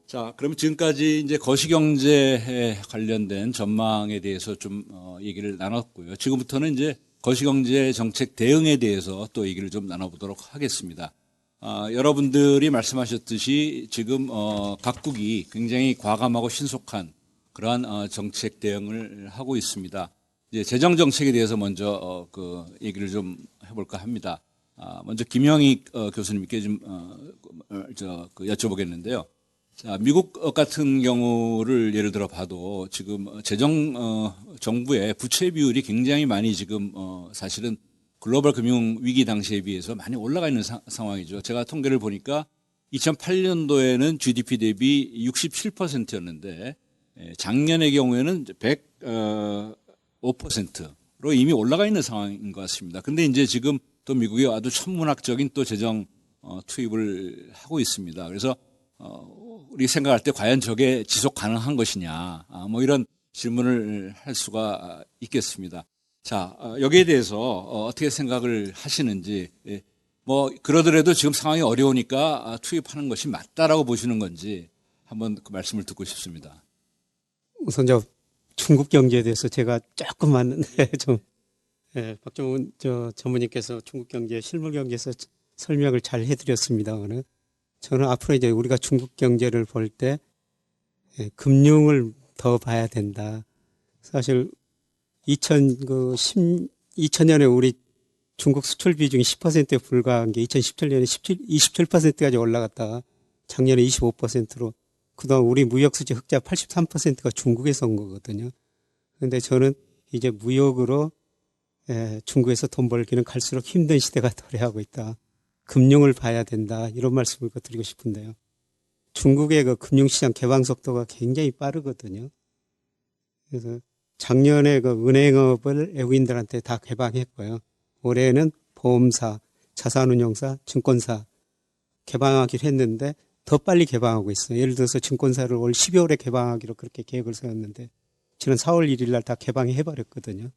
자, 그러면 지금까지 이제 거시경제에 관련된 전망에 대해서 좀 얘기를 나눴고요. 지금부터는 이제 거시경제 정책 대응에 대해서 또 얘기를 좀 나눠보도록 하겠습니다. 여러분들이 말씀하셨듯이 지금 각국이 굉장히 과감하고 신속한 그러한 정책 대응을 하고 있습니다. 이제 재정 정책에 대해서 먼저 그 얘기를 좀 해볼까 합니다. 먼저 김영희 교수님께 좀 여쭤보겠는데요. 자, 미국 같은 경우를 예를 들어 봐도 지금 정부의 부채 비율이 굉장히 많이 지금 사실은 글로벌 금융 위기 당시에 비해서 많이 올라가 있는 상황이죠. 제가 통계를 보니까 2008년도에는 GDP 대비 67%였는데 작년의 경우에는 105%로 이미 올라가 있는 상황인 것 같습니다. 근데 이제 지금 또 미국이 아주 천문학적인 또 재정 투입을 하고 있습니다. 그래서 우리 생각할 때 과연 저게 지속 가능한 것이냐, 뭐 이런 질문을 할 수가 있겠습니다. 자, 여기에 대해서 어떻게 생각을 하시는지, 뭐 그러더라도 지금 상황이 어려우니까 투입하는 것이 맞다라고 보시는 건지 한번 그 말씀을 듣고 싶습니다. 우선 중국 경제에 대해서 제가 조금만 좀 박정훈 전무님께서 중국 경제, 실물 경제에서 설명을 잘 해드렸습니다만은 저는 앞으로 이제 우리가 중국 경제를 볼 때 금융을 더 봐야 된다. 사실 2000년에 우리 중국 수출 비중이 10%에 불과한 게 2017년에 27%까지 올라갔다가 작년에 25%로 그동안 우리 무역수지 흑자 83%가 중국에서 온 거거든요. 그런데 저는 이제 무역으로 중국에서 돈 벌기는 갈수록 힘든 시대가 도래하고 있다. 금융을 봐야 된다. 이런 말씀을 드리고 싶은데요. 중국의 그 금융시장 개방 속도가 굉장히 빠르거든요. 그래서 작년에 그 은행업을 외국인들한테 다 개방했고요. 올해는 보험사, 자산운용사, 증권사 개방하기로 했는데 더 빨리 개방하고 있어요. 예를 들어서 증권사를 올 12월에 개방하기로 그렇게 계획을 세웠는데 지난 4월 1일 날 다 개방해버렸거든요.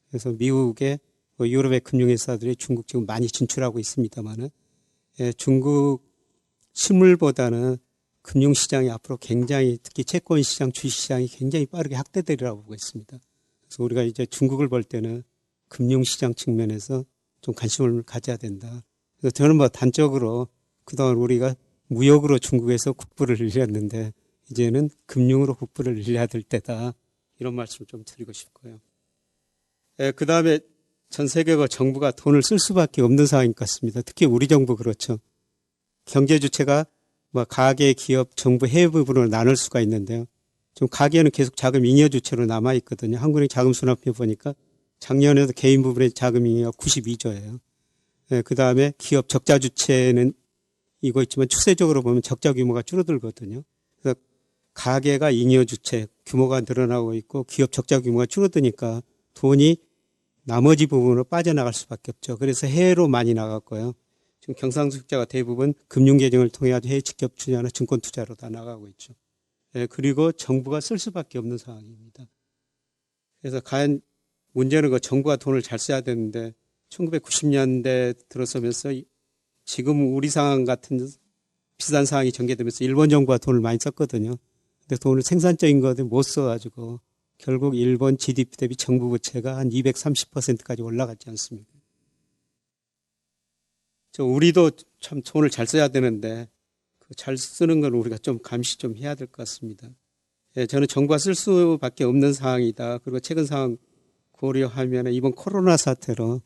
그래서 미국의 유럽의 금융회사들이 중국 지금 많이 진출하고 있습니다만은 중국 실물보다는 금융시장이 앞으로 굉장히 특히 채권시장, 주식시장이 굉장히 빠르게 확대되리라고 보고 있습니다. 그래서 우리가 이제 중국을 볼 때는 금융시장 측면에서 좀 관심을 가져야 된다. 그래서 저는 뭐 단적으로 그동안 우리가 무역으로 중국에서 국부를 늘렸는데 이제는 금융으로 국부를 늘려야 될 때다. 이런 말씀을 좀 드리고 싶고요. 그 다음에 전 세계가 정부가 돈을 쓸 수밖에 없는 상황인 것 같습니다. 특히 우리 정부 그렇죠. 경제 주체가 뭐 가계, 기업, 정부, 해외 부분으로 나눌 수가 있는데요. 좀 가계는 계속 자금 잉여 주체로 남아 있거든요. 한국은행 자금 수납해 보니까 작년에도 개인 부분의 자금 잉여가 92조예요. 그 다음에 기업 적자 주체는 이거 있지만 추세적으로 보면 적자 규모가 줄어들거든요. 그래서 가계가 잉여 주체 규모가 늘어나고 있고 기업 적자 규모가 줄어드니까 돈이 나머지 부분으로 빠져나갈 수밖에 없죠. 그래서 해외로 많이 나갔고요. 지금 경상수익자가 대부분 금융계정을 통해 해외 직접 투자나 증권 투자로 다 나가고 있죠. 그리고 정부가 쓸 수밖에 없는 상황입니다. 그래서 과연 문제는 그 정부가 돈을 잘 써야 되는데 1990년대 들어서면서 지금 우리 상황 같은 비슷한 상황이 전개되면서 일본 정부가 돈을 많이 썼거든요. 근데 돈을 생산적인 것들 못 써가지고 결국 일본 GDP 대비 정부 부채가 한 230%까지 올라갔지 않습니까? 우리도 참 돈을 잘 써야 되는데 그 잘 쓰는 건 우리가 좀 감시 좀 해야 될 것 같습니다. 저는 정부가 쓸 수밖에 없는 상황이다. 그리고 최근 상황 고려하면 이번 코로나 사태로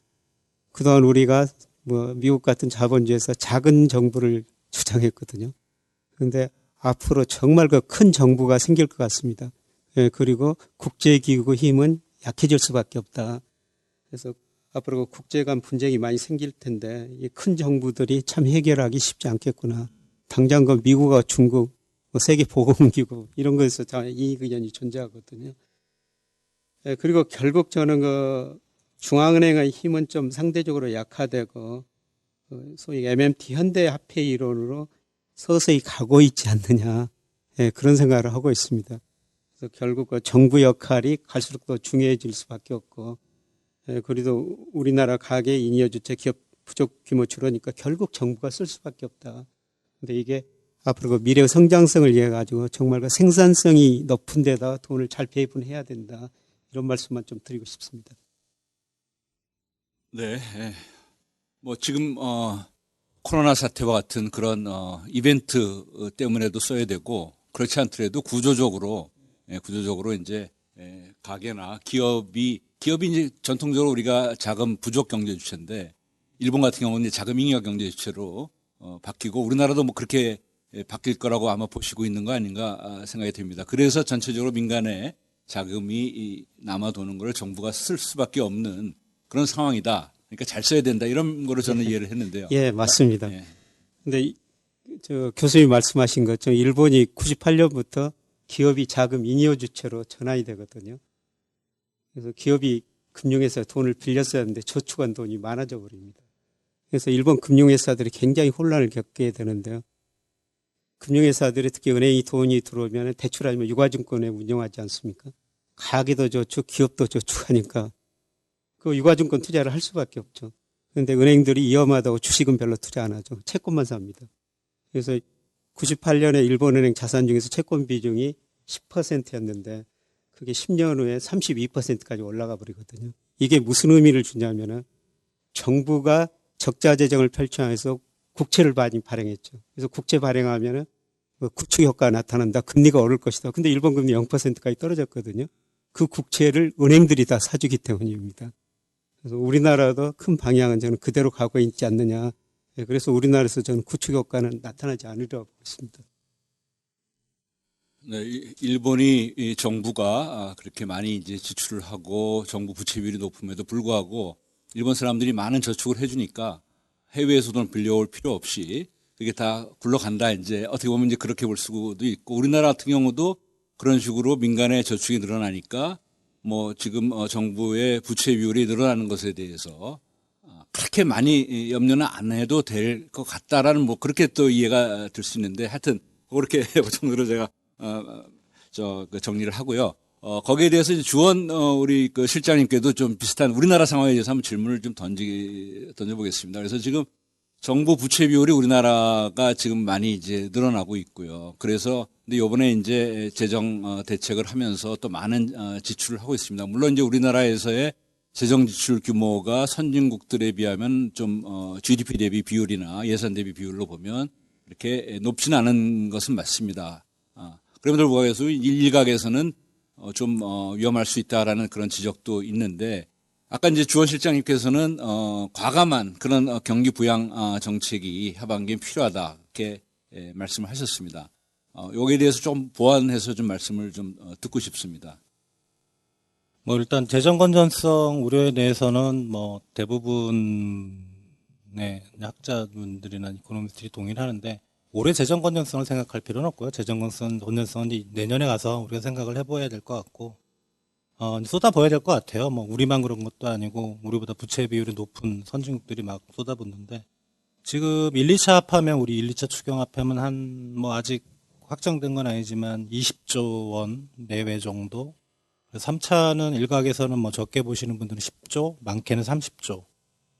그동안 우리가 뭐 미국 같은 자본주의에서 작은 정부를 주장했거든요. 그런데 앞으로 정말 그 큰 정부가 생길 것 같습니다. 그리고 국제기구 힘은 약해질 수밖에 없다. 그래서 앞으로 국제 간 분쟁이 많이 생길 텐데 이 큰 정부들이 참 해결하기 쉽지 않겠구나. 당장 그 미국과 중국, 세계보건기구 이런 거에서 다 이익 의견이 존재하거든요. 그리고 결국 저는 그 중앙은행의 힘은 좀 상대적으로 약화되고 소위 MMT 현대화폐 이론으로 서서히 가고 있지 않느냐 그런 생각을 하고 있습니다. 그래서 결국 그 정부 역할이 갈수록 더 중요해질 수밖에 없고 그래도 우리나라 가계 잉여 주체 기업 부족 규모 줄으니까 결국 정부가 쓸 수밖에 없다. 근데 이게 앞으로 그 미래 성장성을 위해 가지고 정말 그 생산성이 높은 데다 돈을 잘 배분해야 된다. 이런 말씀만 좀 드리고 싶습니다. 네. 뭐 지금 코로나 사태와 같은 그런 이벤트 때문에도 써야 되고 그렇지 않더라도 구조적으로 이제 가게나 기업이 이제 전통적으로 우리가 자금 부족 경제 주체인데 일본 같은 경우는 이제 자금 잉여 경제 주체로 바뀌고 우리나라도 뭐 그렇게 바뀔 거라고 아마 보시고 있는 거 아닌가 생각이 듭니다. 그래서 전체적으로 민간의 자금이 남아 도는 걸 정부가 쓸 수밖에 없는 그런 상황이다. 그러니까 잘 써야 된다. 이런 거로 저는 이해를 했는데요. 예, 맞습니다. 예. 근데 저 교수님 말씀하신 것처럼 일본이 98년부터 기업이 자금 잉여 주체로 전환이 되거든요. 그래서 기업이 금융회사에 돈을 빌렸어야 하는데 저축한 돈이 많아져 버립니다. 그래서 일본 금융회사들이 굉장히 혼란을 겪게 되는데요. 금융회사들이 특히 은행이 돈이 들어오면 대출하면 유가증권에 운영하지 않습니까? 가게도 저축, 기업도 저축하니까 그 유가증권 투자를 할 수밖에 없죠. 그런데 은행들이 위험하다고 주식은 별로 투자 안 하죠. 채권만 삽니다. 그래서 98년에 일본은행 자산 중에서 채권 비중이 10%였는데 그게 10년 후에 32%까지 올라가 버리거든요. 이게 무슨 의미를 주냐면은 정부가 적자 재정을 펼쳐서 국채를 많이 발행했죠. 그래서 국채 발행하면은 구축 효과가 나타난다. 금리가 오를 것이다. 근데 일본 금리 0%까지 떨어졌거든요. 그 국채를 은행들이 다 사주기 때문입니다. 그래서 우리나라도 큰 방향은 저는 그대로 가고 있지 않느냐. 그래서 우리나라에서 저는 구축 효과는 나타나지 않으리라고 보고 있습니다. 네, 일본이 이 정부가 그렇게 많이 이제 지출을 하고 정부 부채 비율이 높음에도 불구하고 일본 사람들이 많은 저축을 해주니까 해외에서 돈 빌려올 필요 없이 그게 다 굴러간다. 이제 어떻게 보면 이제 그렇게 볼 수도 있고 우리나라 같은 경우도 그런 식으로 민간의 저축이 늘어나니까 뭐 지금 정부의 부채 비율이 늘어나는 것에 대해서 그렇게 많이 염려는 안 해도 될 것 같다라는 뭐 그렇게 또 이해가 될 수 있는데 하여튼 그렇게 정도로 제가 그 정리를 하고요. 거기에 대해서 이제 주원 우리 그 실장님께도 좀 비슷한 우리나라 상황에 대해서 한번 질문을 좀 던져보겠습니다. 그래서 지금 정부 부채 비율이 우리나라가 지금 많이 이제 늘어나고 있고요. 그래서 근데 이번에 이제 재정 대책을 하면서 또 많은 지출을 하고 있습니다. 물론 이제 우리나라에서의 재정 지출 규모가 선진국들에 비하면 좀 GDP 대비 비율이나 예산 대비 비율로 보면 이렇게 높지는 않은 것은 맞습니다. 그럼에도 불구하고 일각에서는 좀 위험할 수 있다라는 그런 지적도 있는데 아까 이제 주원 실장님께서는 과감한 그런 경기 부양 정책이 하반기에 필요하다 이렇게 말씀을 하셨습니다. 여기에 대해서 좀 보완해서 좀 말씀을 좀 듣고 싶습니다. 뭐 일단 재정 건전성 우려에 대해서는 뭐 대부분의 학자분들이나 이코노미스트들이 동의를 하는데 올해 재정 건전성을 생각할 필요는 없고요. 재정 건전성은 내년에 가서 우리가 생각을 해봐야 될 것 같고 쏟아부어야 될 것 같아요. 뭐 우리만 그런 것도 아니고 우리보다 부채 비율이 높은 선진국들이 막 쏟아붓는데 지금 1, 2차 합하면 우리 1, 2차 추경 합하면 한 뭐 아직 확정된 건 아니지만 20조 원 내외 정도. 3차는 일각에서는 뭐 적게 보시는 분들은 10조, 많게는 30조.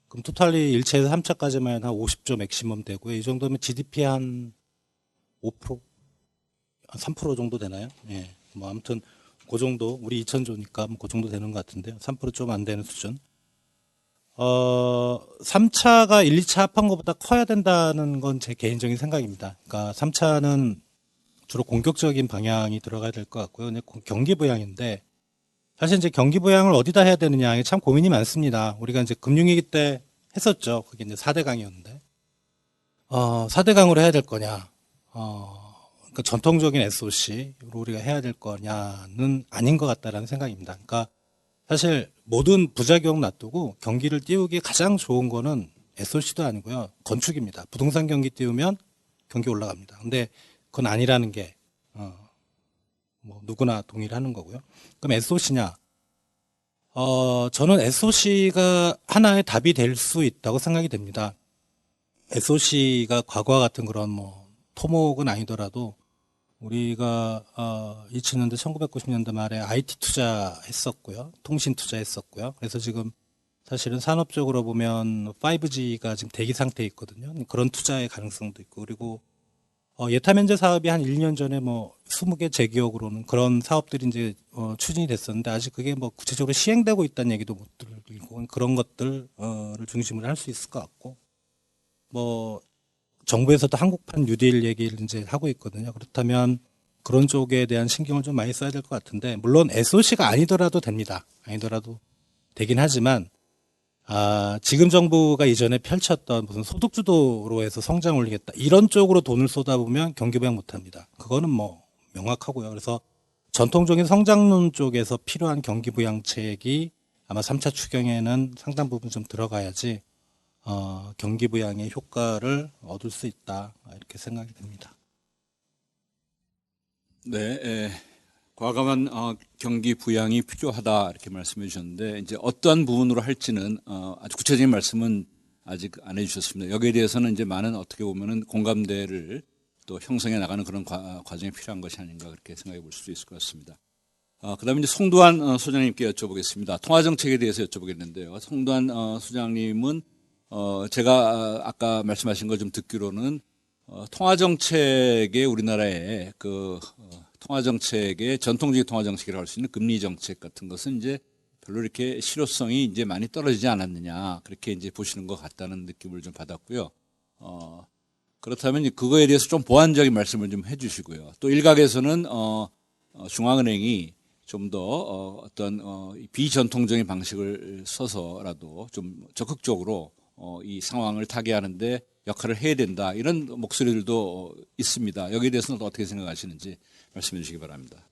그럼 토탈리 1차에서 3차까지만 한 50조 맥시멈 되고요. 이 정도면 GDP 한 5%? 3% 정도 되나요? 예. 뭐 아무튼 그 정도, 우리 2,000조니까 뭐 그 정도 되는 것 같은데요. 3% 좀 안 되는 수준. 3차가 1, 2차 합한 것보다 커야 된다는 건 제 개인적인 생각입니다. 그러니까 3차는 주로 공격적인 방향이 들어가야 될 것 같고요. 근데 경기 부양인데 사실 이제 경기 부양을 어디다 해야 되느냐 이게 참 고민이 많습니다. 우리가 이제 금융위기 때 했었죠. 그게 이제 4대 강이었는데 4대 강으로 해야 될 거냐 그러니까 전통적인 SOC로 우리가 해야 될 거냐는 아닌 것 같다라는 생각입니다. 그러니까 사실 모든 부작용 놔두고 경기를 띄우기 가장 좋은 거는 SOC도 아니고요. 건축입니다. 부동산 경기 띄우면 경기 올라갑니다. 근데 그건 아니라는 게 뭐 누구나 동의를 하는 거고요. 그럼 SOC냐? 저는 SOC가 하나의 답이 될 수 있다고 생각이 됩니다. SOC가 과거와 같은 그런 뭐 토목은 아니더라도 우리가 2000년대 1990년대 말에 IT 투자했었고요. 통신 투자했었고요. 그래서 지금 사실은 산업적으로 보면 5G가 지금 대기 상태에 있거든요. 그런 투자의 가능성도 있고 그리고 예타 면제 사업이 한 1년 전에 뭐 20개 제 기억으로는 그런 사업들이 이제 추진이 됐었는데 아직 그게 뭐 구체적으로 시행되고 있다는 얘기도 못 들리고 그런 것들을 중심으로 할 수 있을 것 같고 뭐 정부에서도 한국판 뉴딜 얘기를 이제 하고 있거든요. 그렇다면 그런 쪽에 대한 신경을 좀 많이 써야 될 것 같은데 물론 SOC가 아니더라도 됩니다. 아니더라도 되긴 하지만 지금 정부가 이전에 펼쳤던 무슨 소득주도로 해서 성장 올리겠다. 이런 쪽으로 돈을 쏟아보면 경기부양 못합니다. 그거는 뭐 명확하고요. 그래서 전통적인 성장론 쪽에서 필요한 경기부양책이 아마 3차 추경에는 상당 부분 좀 들어가야지 경기부양의 효과를 얻을 수 있다. 이렇게 생각이 듭니다. 네, 과감한 경기 부양이 필요하다 이렇게 말씀해 주셨는데 이제 어떠한 부분으로 할지는 아주 구체적인 말씀은 아직 안 해주셨습니다. 여기에 대해서는 이제 많은 어떻게 보면은 공감대를 또 형성해 나가는 그런 과정이 필요한 것이 아닌가 그렇게 생각해 볼 수도 있을 것 같습니다. 그다음에 이제 송두환 소장님께 여쭤보겠습니다. 통화 정책에 대해서 여쭤보겠는데요. 송두환 소장님은 제가 아까 말씀하신 걸 좀 듣기로는 통화 정책에 우리나라의 통화 정책의 전통적인 통화 정책이라고 할 수 있는 금리 정책 같은 것은 이제 별로 이렇게 실효성이 이제 많이 떨어지지 않았느냐 그렇게 이제 보시는 것 같다는 느낌을 좀 받았고요. 그렇다면 그거에 대해서 좀 보완적인 말씀을 좀 해주시고요. 또 일각에서는 중앙은행이 좀 더 어떤 비전통적인 방식을 써서라도 좀 적극적으로 이 상황을 타개하는데 역할을 해야 된다 이런 목소리들도 있습니다. 여기에 대해서는 어떻게 생각하시는지 말씀해 주시기 바랍니다.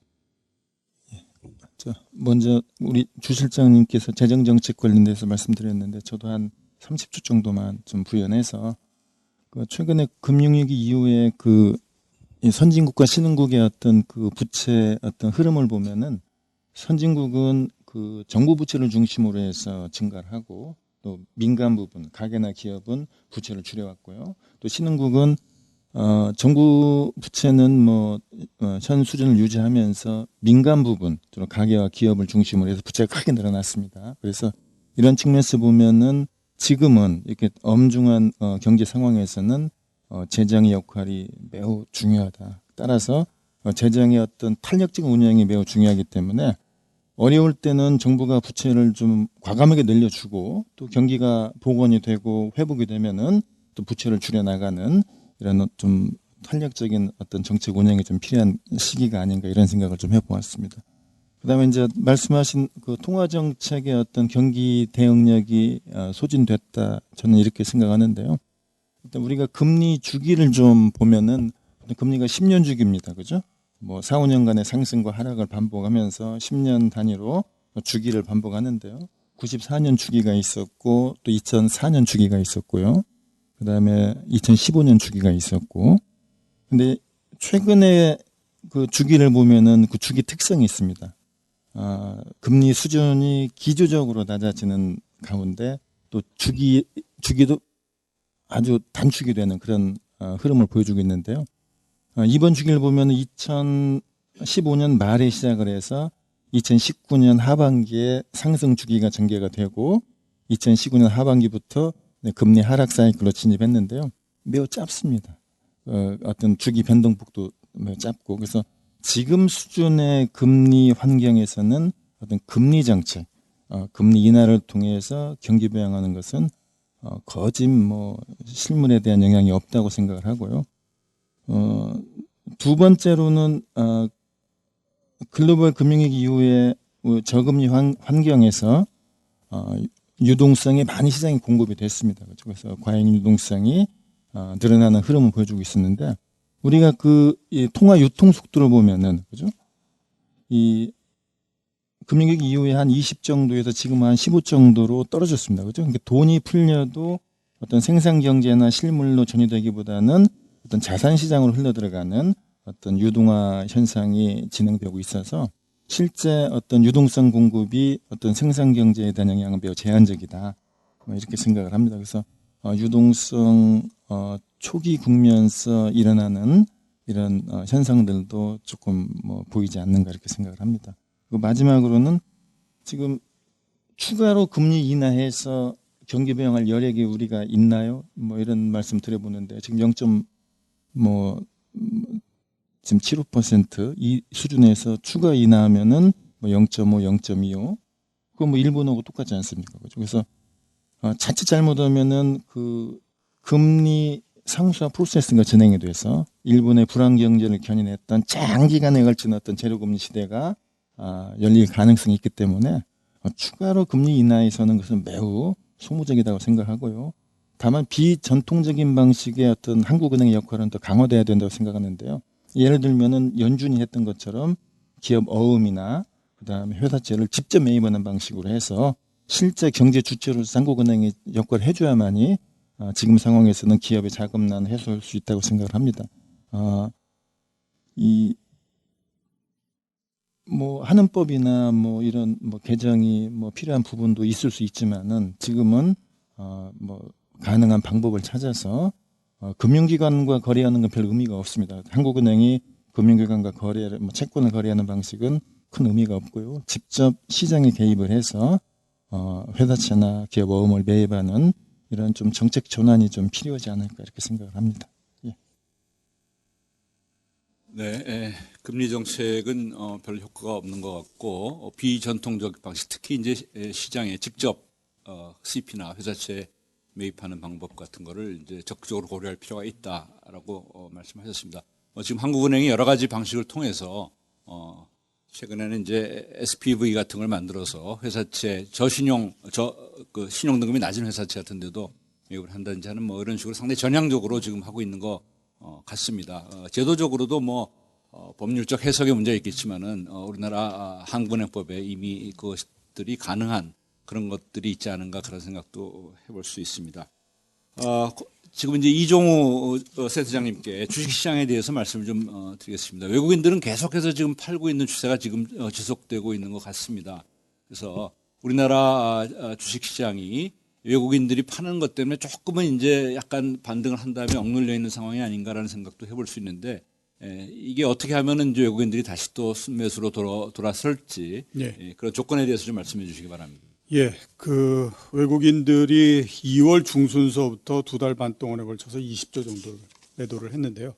먼저 우리 주 실장님께서 재정정책 관련돼서 말씀드렸는데 저도 한 30초 정도만 좀 부연해서 최근에 금융위기 이후에 이 선진국과 신흥국의 어떤 부채 어떤 흐름을 보면은 선진국은 정부 부채를 중심으로 해서 증가를 하고 또 민간 부분 가게나 기업은 부채를 줄여왔고요. 또 신흥국은 정부 부채는 현 수준을 유지하면서 민간 부분, 주로 가계와 기업을 중심으로 해서 부채가 크게 늘어났습니다. 그래서 이런 측면에서 보면은 지금은 이렇게 엄중한 경제 상황에서는 재정의 역할이 매우 중요하다. 따라서 재정의 어떤 탄력적인 운영이 매우 중요하기 때문에 어려울 때는 정부가 부채를 좀 과감하게 늘려주고 또 경기가 복원이 되고 회복이 되면은 또 부채를 줄여나가는 이런 좀 탄력적인 어떤 정책 운영이 좀 필요한 시기가 아닌가 이런 생각을 좀 해보았습니다. 그다음에 이제 말씀하신 통화 정책의 어떤 경기 대응력이 소진됐다 저는 이렇게 생각하는데요. 일단 우리가 금리 주기를 좀 보면은 금리가 10년 주기입니다, 그죠? 4, 5년간의 상승과 하락을 반복하면서 10년 단위로 주기를 반복하는데요. 94년 주기가 있었고 또 2004년 주기가 있었고요. 그다음에 2015년 주기가 있었고, 근데 최근에 주기를 보면은 주기 특성이 있습니다. 금리 수준이 기조적으로 낮아지는 가운데 또 주기도 아주 단축이 되는 그런 흐름을 보여주고 있는데요. 이번 주기를 보면 2015년 말에 시작을 해서 2019년 하반기에 상승 주기가 전개가 되고 2019년 하반기부터 금리 하락 사이클로 진입했는데요. 매우 짧습니다. 어떤 주기 변동폭도 매우 짧고 그래서 지금 수준의 금리 환경에서는 어떤 금리 정책, 금리 인하를 통해서 경기 부양하는 것은 거짓 실물에 대한 영향이 없다고 생각을 하고요. 두 번째로는 글로벌 금융위기 이후에 저금리 환경에서 유동성이 많이 시장에 공급이 됐습니다. 그래서 과잉 유동성이 늘어나는 흐름을 보여주고 있었는데 우리가 이 통화 유통 속도를 보면은 그죠? 이 금융위기 이후에 한 20 정도에서 지금 한 15 정도로 떨어졌습니다. 그죠? 그러니까 돈이 풀려도 어떤 생산 경제나 실물로 전이되기보다는 어떤 자산 시장으로 흘러 들어가는 어떤 유동화 현상이 진행되고 있어서 실제 어떤 유동성 공급이 어떤 생산 경제에 대한 영향은 매우 제한적이다. 이렇게 생각을 합니다. 그래서 유동성 초기 국면에서 일어나는 이런 현상들도 조금 보이지 않는가 이렇게 생각을 합니다. 그리고 마지막으로는 지금 추가로 금리 인하해서 경기 부양할 여력이 우리가 있나요? 이런 말씀 드려보는데 지금 0. 지금 7~5%이 수준에서 추가 인하하면은 뭐 0.5, 0.25 그거 뭐 일본하고 똑같지 않습니까? 그죠? 그래서 자칫 잘못하면은 그 금리 상수화 프로세스가 진행이 돼서 일본의 불안 경제를 견인했던 장기간에 걸친 어떤 제로금리 시대가 열릴 가능성이 있기 때문에 추가로 금리 인하에서는 그것은 매우 소모적이라고 생각하고요. 다만 비전통적인 방식의 어떤 한국은행의 역할은 더 강화돼야 된다고 생각하는데요. 예를 들면은 연준이 했던 것처럼 기업 어음이나 그다음에 회사채를 직접 매입하는 방식으로 해서 실제 경제 주체로서 한국은행이 역할을 해줘야만이 지금 상황에서는 기업의 자금난 해소할 수 있다고 생각을 합니다. 이 뭐 하는 법이나 뭐 이런 뭐 개정이 뭐 필요한 부분도 있을 수 있지만은 지금은 뭐 가능한 방법을 찾아서 금융기관과 거래하는 건 별 의미가 없습니다. 한국은행이 금융기관과 거래를 뭐 채권을 거래하는 방식은 큰 의미가 없고요. 직접 시장에 개입을 해서 회사채나 기업 어음을 매입하는 이런 좀 정책 전환이 좀 필요하지 않을까 이렇게 생각을 합니다. 예. 네, 금리 정책은 별 효과가 없는 것 같고 비전통적 방식, 특히 이제 시장에 직접 CP나 회사채 매입하는 방법 같은 거를 이제 적극적으로 고려할 필요가 있다라고 말씀하셨습니다. 지금 한국은행이 여러 가지 방식을 통해서 최근에는 이제 SPV 같은 걸 만들어서 회사채 저신용 그 신용 등급이 낮은 회사채 같은 데도 매입을 한다든지 하는 뭐 이런 식으로 상당히 전향적으로 지금 하고 있는 것 같습니다. 제도적으로도 뭐 법률적 해석의 문제가 있겠지만은 우리나라 한국은행법에 이미 그것들이 가능한 그런 것들이 있지 않은가 그런 생각도 해볼 수 있습니다. 지금 이제 이종우 세터장님께 주식시장에 대해서 말씀을 좀 드리겠습니다. 외국인들은 계속해서 지금 팔고 있는 추세가 지금 지속되고 있는 것 같습니다. 그래서 우리나라 주식시장이 외국인들이 파는 것 때문에 조금은 이제 약간 반등을 한 다음에 억눌려 있는 상황이 아닌가라는 생각도 해볼 수 있는데 이게 어떻게 하면은 이제 외국인들이 다시 또 순매수로 돌아설지 네. 그런 조건에 대해서 좀 말씀해 주시기 바랍니다. 예, 그 외국인들이 2월 중순서부터 2달 반 동안에 걸쳐서 20조 정도 매도를 했는데요.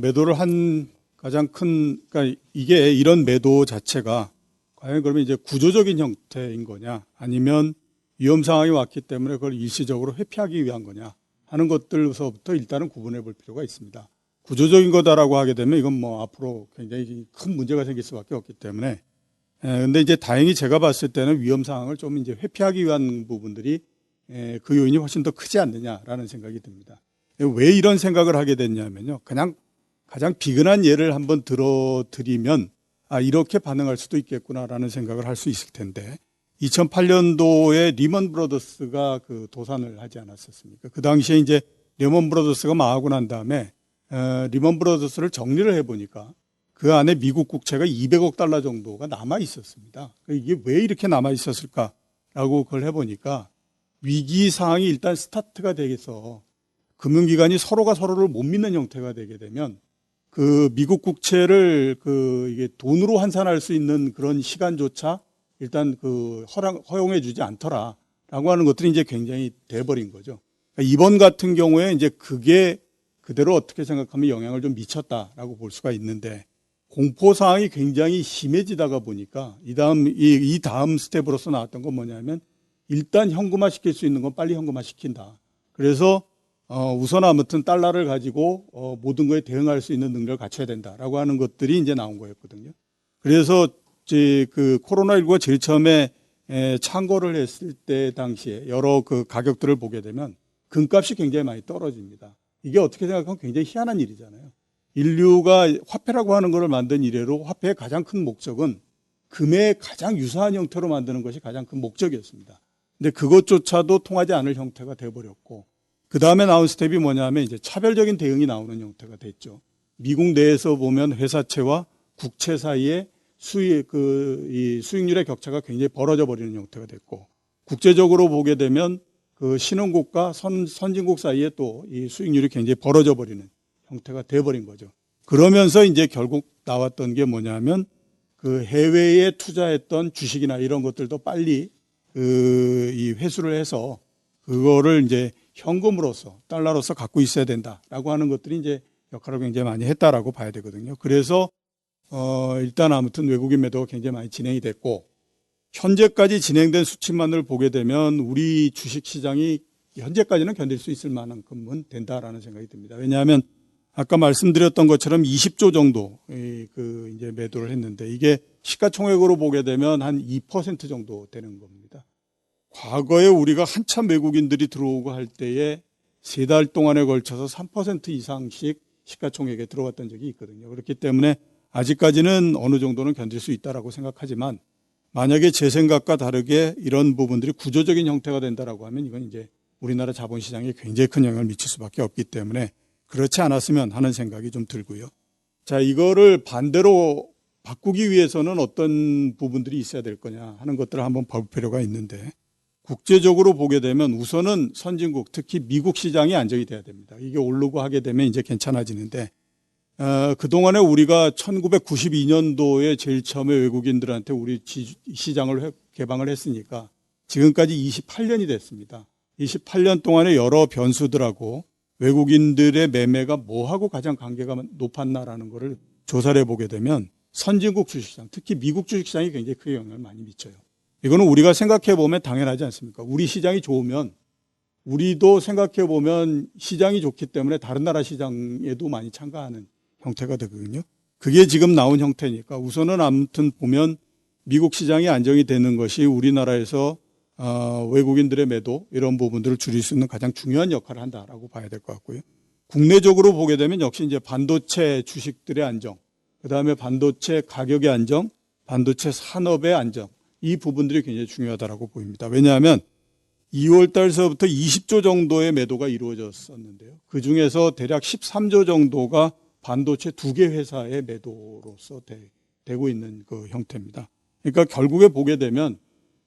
매도를 한 가장 큰, 그러니까 이게 이런 매도 자체가 과연 그러면 이제 구조적인 형태인 거냐, 아니면 위험 상황이 왔기 때문에 그걸 일시적으로 회피하기 위한 거냐 하는 것들서부터 일단은 구분해 볼 필요가 있습니다. 구조적인 거다라고 하게 되면 이건 뭐 앞으로 굉장히 큰 문제가 생길 수밖에 없기 때문에 근데 이제 다행히 제가 봤을 때는 위험 상황을 좀 이제 회피하기 위한 부분들이 그 요인이 훨씬 더 크지 않느냐라는 생각이 듭니다. 왜 이런 생각을 하게 됐냐면요. 그냥 가장 비근한 예를 한번 들어드리면 이렇게 반응할 수도 있겠구나라는 생각을 할 수 있을 텐데 2008년도에 리먼 브러더스가 그 도산을 하지 않았었습니까? 그 당시에 이제 리먼 브러더스가 망하고 난 다음에 리먼 브러더스를 정리를 해보니까 그 안에 미국 국채가 200억 달러 정도가 남아 있었습니다. 이게 왜 이렇게 남아 있었을까라고 그걸 해보니까 위기 상황이 일단 스타트가 되겠어. 금융기관이 서로가 서로를 못 믿는 형태가 되게 되면 그 미국 국채를 이게 돈으로 환산할 수 있는 그런 시간조차 일단 허용해주지 않더라라고 하는 것들이 이제 굉장히 돼버린 거죠. 그러니까 이번 같은 경우에 이제 그게 그대로 어떻게 생각하면 영향을 좀 미쳤다라고 볼 수가 있는데 공포 상황이 굉장히 심해지다가 보니까 이 다음 스텝으로서 나왔던 건 뭐냐면 일단 현금화 시킬 수 있는 건 빨리 현금화 시킨다. 그래서 우선 아무튼 달러를 가지고 모든 거에 대응할 수 있는 능력을 갖춰야 된다라고 하는 것들이 이제 나온 거였거든요. 그래서 이제 그 코로나19가 제일 처음에 창궐을 했을 때 당시에 여러 그 가격들을 보게 되면 금값이 굉장히 많이 떨어집니다. 이게 어떻게 생각하면 굉장히 희한한 일이잖아요. 인류가 화폐라고 하는 것을 만든 이래로 화폐의 가장 큰 목적은 금의 가장 유사한 형태로 만드는 것이 가장 큰 목적이었습니다. 근데 그것조차도 통하지 않을 형태가 돼버렸고 그 다음에 나온 스텝이 뭐냐면 이제 차별적인 대응이 나오는 형태가 됐죠. 미국 내에서 보면 회사채와 국채 사이에 이 수익률의 격차가 굉장히 벌어져 버리는 형태가 됐고 국제적으로 보게 되면 그 신흥국과 선진국 사이에 또 이 수익률이 굉장히 벌어져 버리는 형태가 돼버린 거죠. 그러면서 이제 결국 나왔던 게 뭐냐면 그 해외에 투자했던 주식이나 이런 것들도 빨리 이 회수를 해서 그거를 이제 현금으로서 달러로서 갖고 있어야 된다라고 하는 것들이 이제 역할을 굉장히 많이 했다라고 봐야 되거든요. 그래서 일단 아무튼 외국인 매도가 굉장히 많이 진행이 됐고 현재까지 진행된 수치만을 보게 되면 우리 주식시장이 현재까지는 견딜 수 있을 만큼은 된다라는 생각이 듭니다. 왜냐하면 아까 말씀드렸던 것처럼 20조 정도 이제 매도를 했는데 이게 시가총액으로 보게 되면 한 2% 정도 되는 겁니다. 과거에 우리가 한참 외국인들이 들어오고 할 때에 3달 동안에 걸쳐서 3% 이상씩 시가총액에 들어왔던 적이 있거든요. 그렇기 때문에 아직까지는 어느 정도는 견딜 수 있다라고 생각하지만 만약에 제 생각과 다르게 이런 부분들이 구조적인 형태가 된다라고 하면 이건 이제 우리나라 자본시장에 굉장히 큰 영향을 미칠 수밖에 없기 때문에 그렇지 않았으면 하는 생각이 좀 들고요. 자, 이거를 반대로 바꾸기 위해서는 어떤 부분들이 있어야 될 거냐 하는 것들을 한번 볼 필요가 있는데 국제적으로 보게 되면 우선은 선진국, 특히 미국 시장이 안정이 돼야 됩니다. 이게 오르고 하게 되면 이제 괜찮아지는데 그동안에 우리가 1992년도에 제일 처음에 외국인들한테 우리 시장을 개방을 했으니까 지금까지 28년이 됐습니다. 28년 동안에 여러 변수들하고 외국인들의 매매가 뭐하고 가장 관계가 높았나라는 것을 조사를 해보게 되면 선진국 주식시장, 특히 미국 주식시장이 굉장히 크게 영향을 많이 미쳐요. 이거는 우리가 생각해보면 당연하지 않습니까? 우리 시장이 좋으면 우리도 생각해보면 시장이 좋기 때문에 다른 나라 시장에도 많이 참가하는 형태가 되거든요. 그게 지금 나온 형태니까 우선은 아무튼 보면 미국 시장이 안정이 되는 것이 우리나라에서 외국인들의 매도 이런 부분들을 줄일 수 있는 가장 중요한 역할을 한다라고 봐야 될 것 같고요. 국내적으로 보게 되면 역시 이제 반도체 주식들의 안정, 그다음에 반도체 가격의 안정, 반도체 산업의 안정 이 부분들이 굉장히 중요하다라고 보입니다. 왜냐하면 2월 달서부터 20조 정도의 매도가 이루어졌었는데요. 그중에서 대략 13조 정도가 반도체 2개 회사의 매도로서 되고 있는 그 형태입니다. 그러니까 결국에 보게 되면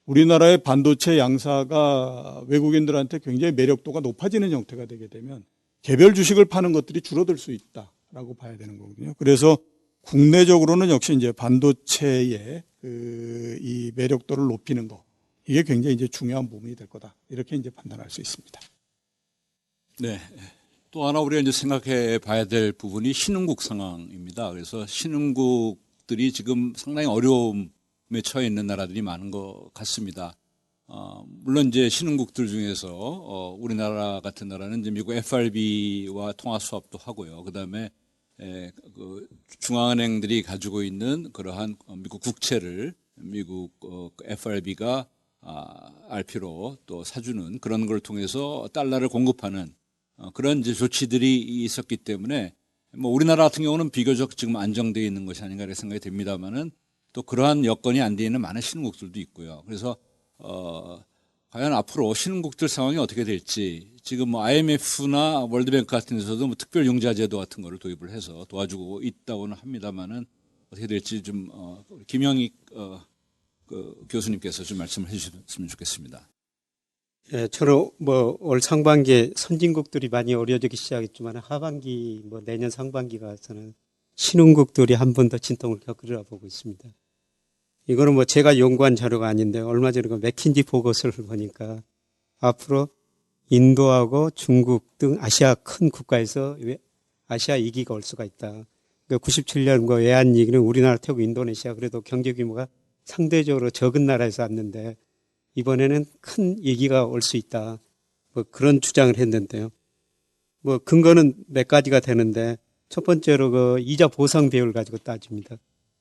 우리나라의 반도체 양사가 외국인들한테 굉장히 매력도가 높아지는 형태가 되게 되면 개별 주식을 파는 것들이 줄어들 수 있다라고 봐야 되는 거거든요. 그래서 국내적으로는 역시 이제 반도체의 이 매력도를 높이는 거 이게 굉장히 이제 중요한 부분이 될 거다 이렇게 이제 판단할 수 있습니다. 네. 또 하나 우리가 이제 생각해 봐야 될 부분이 신흥국 상황입니다. 그래서 신흥국들이 지금 상당히 어려움에 처해 있는 나라들이 많은 것 같습니다. 물론 이제 신흥국들 중에서 우리나라 같은 나라는 이제 미국 FRB와 통화 수합도 하고요. 그다음에 그 중앙은행들이 가지고 있는 그러한 미국 국채를 미국 FRB가 RP로 또 사주는 그런 걸 통해서 달러를 공급하는 그런 이제 조치들이 있었기 때문에 뭐 우리나라 같은 경우는 비교적 지금 안정되어 있는 것이 아닌가 이렇게 생각이 됩니다만은 또 그러한 여건이 안 되어 있는 많은 신흥국들도 있고요. 그래서 과연 앞으로 신흥국들 상황이 어떻게 될지 지금 뭐 IMF나 월드뱅크 같은 데서도 뭐 특별 융자 제도 같은 거를 도입을 해서 도와주고 있다고는 합니다만은 어떻게 될지 좀 김영익 그 교수님께서 좀 말씀을 해주셨으면 좋겠습니다. 예, 저는 뭐 올 상반기에 선진국들이 많이 어려지기 시작했지만 하반기 뭐 내년 상반기 가서는 신흥국들이 한 번 더 진통을 겪으리라 보고 있습니다. 이거는 뭐 제가 연구한 자료가 아닌데 얼마 전에 그 맥킨지 보고서를 보니까 앞으로 인도하고 중국 등 아시아 큰 국가에서 아시아 위기가 올 수가 있다. 그러니까 97년 그 외환위기는 우리나라, 태국, 인도네시아 그래도 경제 규모가 상대적으로 적은 나라에서 왔는데 이번에는 큰 위기가 올 수 있다. 뭐 그런 주장을 했는데요. 뭐 근거는 몇 가지가 되는데 첫 번째로 그 이자 보상 비율을 가지고 따집니다.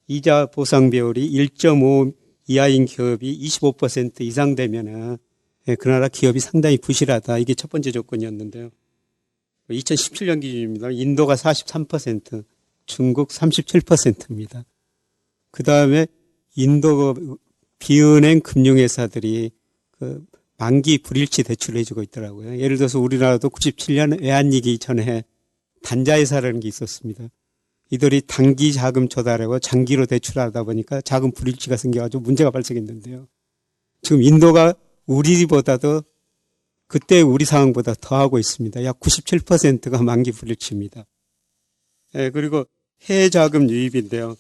이자 보상 비율이 1.5 이하인 기업이 25% 이상 되면은 그 나라 기업이 상당히 부실하다. 이게 첫 번째 조건이었는데요. 2017년 기준입니다. 인도가 43%, 중국 37%입니다. 그 다음에 인도 비은행 금융회사들이 그 만기 불일치 대출을 해주고 있더라고요. 예를 들어서 우리나라도 97년 외환위기 전에 단자회사라는 게 있었습니다. 이들이 단기 자금 조달하고 장기로 대출하다 보니까 자금 불일치가 생겨가지고 문제가 발생했는데요. 지금 인도가 우리보다도 그때 우리 상황보다 더 하고 있습니다. 약 97%가 만기 불일치입니다. 예, 그리고 해외 자금 유입인데요.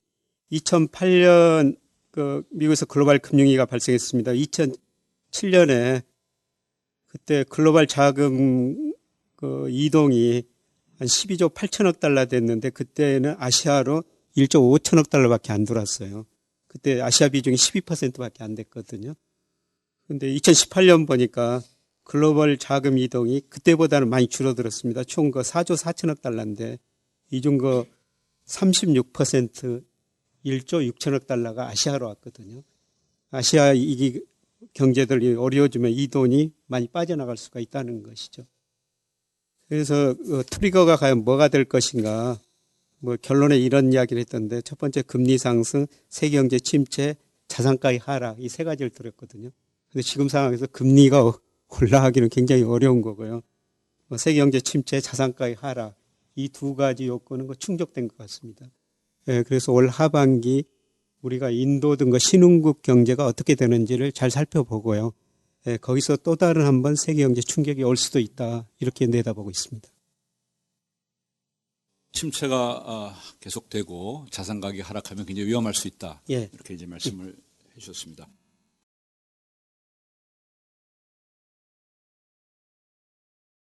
2008년 그 미국에서 글로벌 금융위기가 발생했습니다. 2007년에 그때 글로벌 자금 그 이동이 한 12조 8천억 달러 됐는데 그때는 아시아로 1조 5천억 달러밖에 안 들어왔어요. 그때 아시아 비중이 12%밖에 안 됐거든요. 근데 2018년 보니까 글로벌 자금 이동이 그때보다는 많이 줄어들었습니다. 총 그 4조 4천억 달러인데 이 중 그 36% 1조 6천억 달러가 아시아로 왔거든요. 아시아 이 경제들이 어려워지면 이 돈이 많이 빠져나갈 수가 있다는 것이죠. 그래서 트리거가 과연 뭐가 될 것인가. 뭐 결론에 이런 이야기를 했던데 첫 번째 금리 상승, 세계 경제 침체, 자산가의 하락 이 세 가지를 들었거든요. 근데 지금 상황에서 금리가 올라가기는 굉장히 어려운 거고요. 세계 경제 침체, 자산가의 하락 이 두 가지 요건은 충족된 것 같습니다. 예, 그래서 올 하반기 우리가 인도 등 신흥국 경제가 어떻게 되는지를 잘 살펴보고요. 예, 거기서 또 다른 한번 세계 경제 충격이 올 수도 있다 이렇게 내다보고 있습니다. 침체가 계속되고 자산 가격이 하락하면 굉장히 위험할 수 있다. 예. 이렇게 이제 말씀을 해주셨습니다.